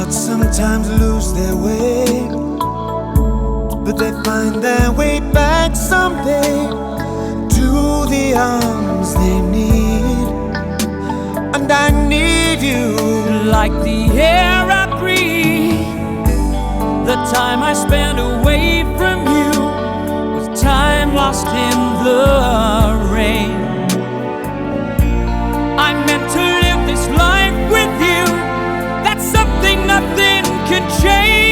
Hearts sometimes lose their way, but they find their way back someday to the arms they need. And I need you like the air I breathe. The time I spent away from you was time lost in the rain. I meant to live this life with you. That's something nothing can change.